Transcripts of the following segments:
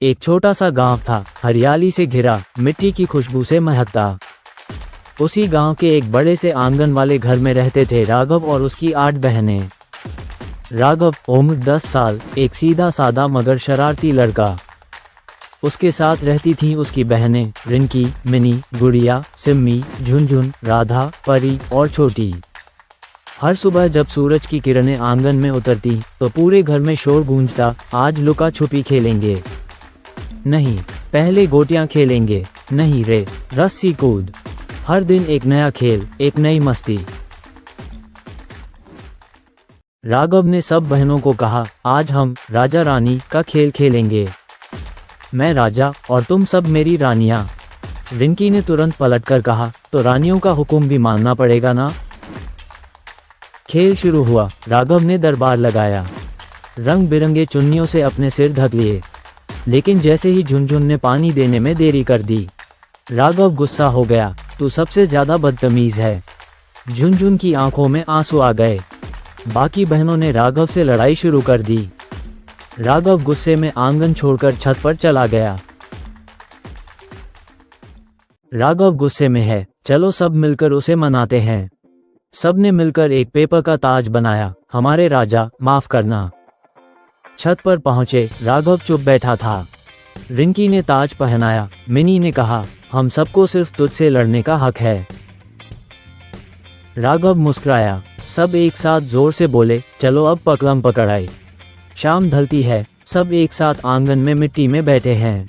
एक छोटा सा गांव था, हरियाली से घिरा, मिट्टी की खुशबू से महकता। उसी गांव के एक बड़े से आंगन वाले घर में रहते थे राघव और उसकी 8 बहनें। राघव, उम्र 10 साल, एक सीधा सादा मगर शरारती लड़का। उसके साथ रहती थीं उसकी बहनें रिंकी, मिनी, गुड़िया, सिम्मी, झुनझुन, राधा, परी और छोटी। हर सुबह जब सूरज की किरणें आंगन में उतरती तो पूरे घर में शोर गूंजता, आज लुका छुपी खेलेंगे, नहीं पहले गोटियां खेलेंगे, नहीं रे रस्सी कूद। हर दिन एक नया खेल, एक नई मस्ती। राघव ने सब बहनों को कहा, आज हम राजा रानी का खेल खेलेंगे। मैं राजा और तुम सब मेरी रानियां। रिंकी ने तुरंत पलटकर कहा, तो रानियों का हुक्म भी मानना पड़ेगा ना। खेल शुरू हुआ। राघव ने दरबार लगाया, रंग बिरंगे चुन्नियों से अपने सिर ढक लिए, लेकिन जैसे ही झुनझुन ने पानी देने में देरी कर दी, राघव गुस्सा हो गया। तू सबसे ज्यादा बदतमीज है। झुनझुन की आंखों में आंसू आ गए। बाकी बहनों ने राघव से लड़ाई शुरू कर दी। राघव गुस्से में आंगन छोड़कर छत पर चला गया। राघव गुस्से में है, चलो सब मिलकर उसे मनाते हैं। सबने मिलकर एक पेपर का ताज बनाया, हमारे राजा माफ करना। छत पर पहुंचे, राघव चुप बैठा था। रिंकी ने ताज पहनाया। मिनी ने कहा, हम सबको सिर्फ तुझसे लड़ने का हक है। राघव मुस्कुराया। सब एक साथ जोर से बोले, चलो अब पकड़म पकड़ाई। शाम ढलती है, सब एक साथ आंगन में मिट्टी में बैठे हैं।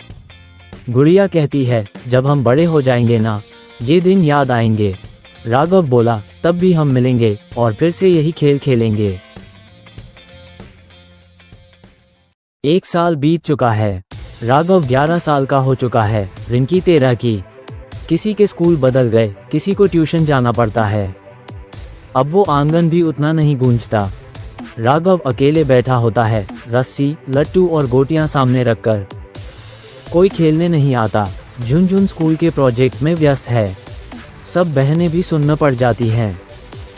गुड़िया कहती है, जब हम बड़े हो जाएंगे ना, ये दिन याद आएंगे। राघव बोला, तब भी हम मिलेंगे और फिर से यही खेल खेलेंगे। 1 साल बीत चुका है। राघव 11 साल का हो चुका है, रिंकी 13 की। किसी के स्कूल बदल गए, किसी को ट्यूशन जाना पड़ता है। अब वो आंगन भी उतना नहीं गूंजता। राघव अकेले बैठा होता है, रस्सी, लट्टू और गोटियां सामने रखकर। कोई खेलने नहीं आता। झुनझुन स्कूल के प्रोजेक्ट में व्यस्त है। सब बहनें भी सुन्न पड़ जाती हैं।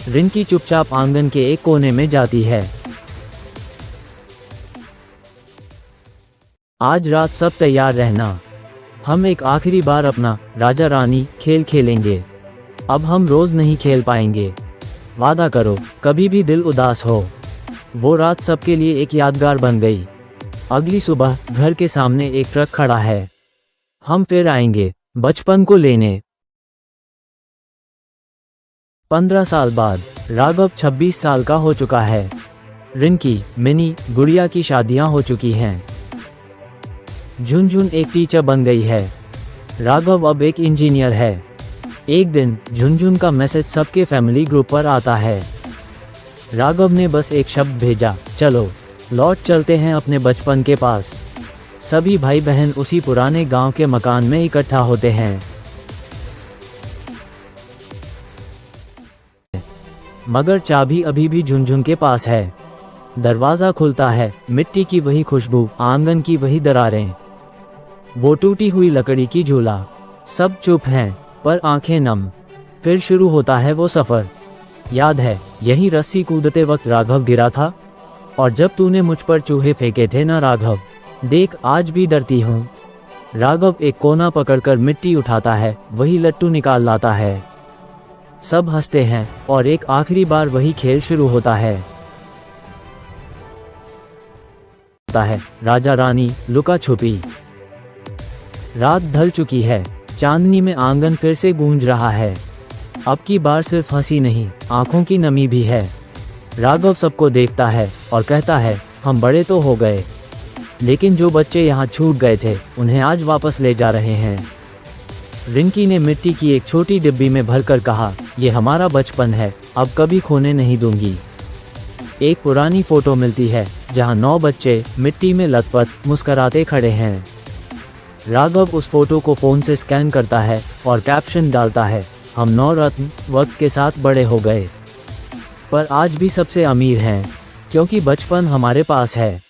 रिंकी चुपचाप आंगन के एक कोने में जाती है। आज रात सब तैयार रहना, हम एक आखिरी बार अपना राजा रानी खेल खेलेंगे। अब हम रोज नहीं खेल पाएंगे, वादा करो कभी भी दिल उदास हो। वो रात सबके लिए एक यादगार बन गई। अगली सुबह घर के सामने एक ट्रक खड़ा है। हम फिर आएंगे बचपन को लेने। 15 साल बाद राघव 26 साल का हो चुका है। रिंकी, मिनी, गुड़िया की शादियां हो चुकी हैं। झुनझुन एक टीचर बन गई है। राघव अब एक इंजीनियर है। एक दिन झुनझुन का मैसेज सबके फैमिली ग्रुप पर आता है। राघव ने बस एक शब्द भेजा, चलो लौट चलते हैं अपने बचपन के पास। सभी भाई बहन उसी पुराने गांव के मकान में इकट्ठा होते हैं। मगर चाबी अभी भी झुनझुन के पास है। दरवाजा खुलता है, मिट्टी की वही खुशबू, आंगन की वही दरारें, वो टूटी हुई लकड़ी की झूला। सब चुप हैं, पर आंखें नम। फिर शुरू होता है वो सफर। याद है, यही रस्सी कूदते वक्त राघव गिरा था, और जब तूने मुझ पर चूहे फेंके थे ना राघव, देख आज भी डरती हूँ। राघव एक कोना पकड़कर मिट्टी उठाता है, वही लट्टू निकाल लाता है। सब हंसते हैं और एक आखिरी बार वही खेल शुरू होता है। राजा रानी लुका छुपी। रात ढल चुकी है, चांदनी में आंगन फिर से गूंज रहा है। अब की बार सिर्फ हंसी नहीं, आंखों की नमी भी है। राघव सबको देखता है और कहता है, हम बड़े तो हो गए, लेकिन जो बच्चे यहाँ छूट गए थे उन्हें आज वापस ले जा रहे हैं। रिंकी ने मिट्टी की एक छोटी डिब्बी में भरकर कहा, ये हमारा बचपन है, अब कभी खोने नहीं दूंगी। एक पुरानी फोटो मिलती है जहाँ 9 बच्चे मिट्टी में लथपथ मुस्कराते खड़े हैं। राघव उस फोटो को फोन से स्कैन करता है और कैप्शन डालता है, हम 9 रत्न वक्त के साथ बड़े हो गए, पर आज भी सबसे अमीर हैं, क्योंकि बचपन हमारे पास है।